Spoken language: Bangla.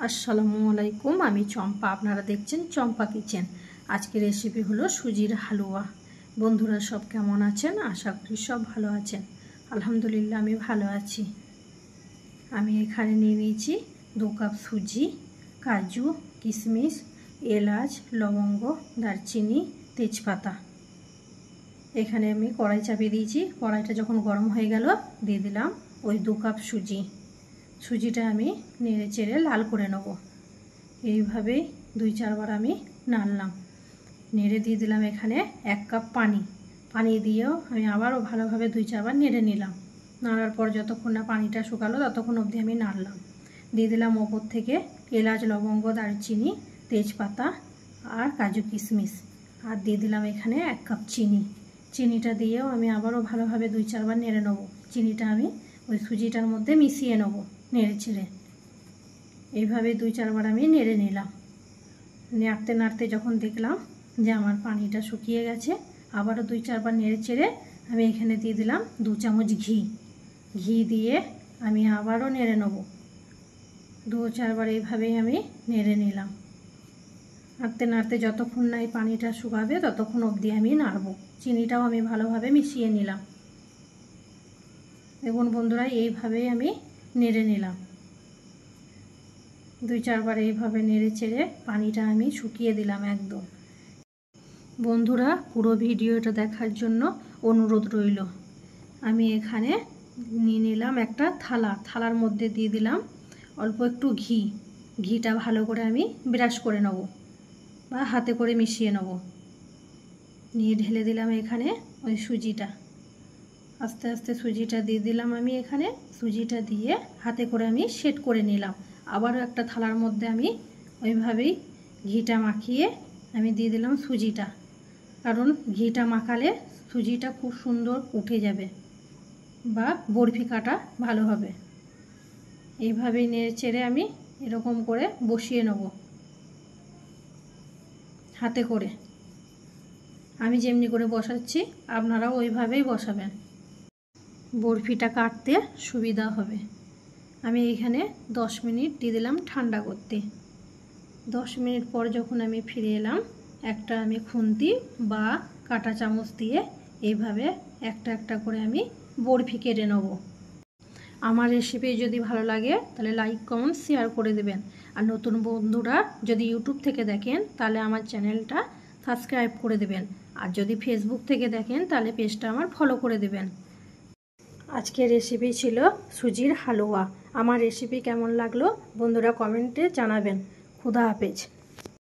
আসসালামু আলাইকুম, আমি চম্পা। আপনারা দেখছেন চম্পা কিচেন। আজকের রেসিপি হলো সুজির হালুয়া। বন্ধুরা সব কেমন আছেন? আশা করি সব ভালো আছেন। আলহামদুলিল্লাহ আমি ভালো আছি। আমি এখানে নিয়ে নিয়েছি 2 কাপ সুজি, কাজু, কিশমিশ, এলাচ, লবঙ্গ, দারচিনি, তেজপাতা। এখানে আমি কড়াই চাপিয়ে দিয়েছি। কড়াইটা যখন গরম হয়ে গেল দিয়ে দিলাম ওই 2 কাপ সুজি। সুজিটা আমি নেড়ে চেড়ে লাল করে নেব। এইভাবেই 2-4 বার আমি নাড়লাম। নেড়ে দিয়ে দিলাম এখানে 1 কাপ পানি দিয়েও আমি আবারও ভালোভাবে 2-4 বার নেড়ে নিলাম। নাড়ার পর যতক্ষণ না পানিটা শুকালো ততক্ষণ অবধি আমি নাড়লাম। দিয়ে দিলাম ওপর থেকে এলাচ, লবঙ্গ, দারচিনি, তেজপাতা আর কাজু কিশমিশ। আর দিয়ে দিলাম এখানে 1 কাপ চিনি। চিনিটা দিয়েও আমি আবারও ভালোভাবে 2-4 বার নেড়ে নেব। চিনিটা আমি ওই সুজিটার মধ্যে মিশিয়ে নেব নেড়ে চেড়ে। এইভাবে 2-4 বার আমি নেড়ে নিলাম। নাড়তে নাড়তে যখন দেখলাম যে আমার পানিটা শুকিয়ে গেছে, আবারও 2-4 বার নেড়ে চেড়ে আমি এখানে দিয়ে দিলাম 2 চামচ ঘি দিয়ে আমি আবারও নেড়ে নেব। 2-4 বার এইভাবেই আমি নেড়ে নিলাম। নাড়তে নাড়তে যতক্ষণ না এই পানিটা শুকাবে ততক্ষণ অবধি আমি নাড়ব। চিনিটাও আমি ভালোভাবে মিশিয়ে নিলাম। দেখুন বন্ধুরা, এইভাবেই আমি নেড়ে নিলাম। 2-4 বার এইভাবে নেড়ে চেড়ে পানিটা আমি শুকিয়ে দিলাম একদম। বন্ধুরা পুরো ভিডিওটা দেখার জন্য অনুরোধ রইল। আমি এখানে নিয়ে নিলাম একটা থালার মধ্যে দিয়ে দিলাম অল্প একটু ঘিটা ভালো করে আমি ব্রাশ করে নেব বা হাতে করে মিশিয়ে নেব। নিয়ে ঢেলে দিলাম এখানে ওই সুজিটা। আস্তে আস্তে সুজিটা দিয়ে দিলাম আমি এখানে। সুজিটা দিয়ে হাতে করে আমি সেট করে নিলাম। আবারও একটা থালার মধ্যে আমি ওইভাবেই ঘিটা মাখিয়ে আমি দিয়ে দিলাম সুজিটা, কারণ ঘিটা মাখালে সুজিটা খুব সুন্দর উঠে যাবে বা বরফি কাটা ভালো হবে। এইভাবেই নেড়ে চেড়ে আমি এরকম করে বসিয়ে নেব হাতে করে। আমি যেমনি করে বসাচ্ছি আপনারাও ওইভাবেই বসাবেন, বরফিটা কাটতে সুবিধা হবে। আমি এখানে 10 মিনিট দিয়ে দিলাম ঠান্ডা করতে। 10 মিনিট পর যখন আমি ফিরে এলাম, একটা আমি খুন্তি বা কাঁটা চামচ দিয়ে এইভাবে একটা একটা করে আমি বরফি কেটে নেব। আমার রেসিপি যদি ভালো লাগে তাহলে লাইক, কমেন্ট, শেয়ার করে দেবেন। আর নতুন বন্ধুরা যদি ইউটিউব থেকে দেখেন তাহলে আমার চ্যানেলটা সাবস্ক্রাইব করে দেবেন। আর যদি ফেসবুক থেকে দেখেন তাহলে পেজটা আমার ফলো করে দেবেন। আজকের রেসিপি ছিল সুজির হালুয়া। আমার রেসিপি কেমন লাগলো বন্ধুরা কমেন্টে জানাবেন। খুদা হাফেজ।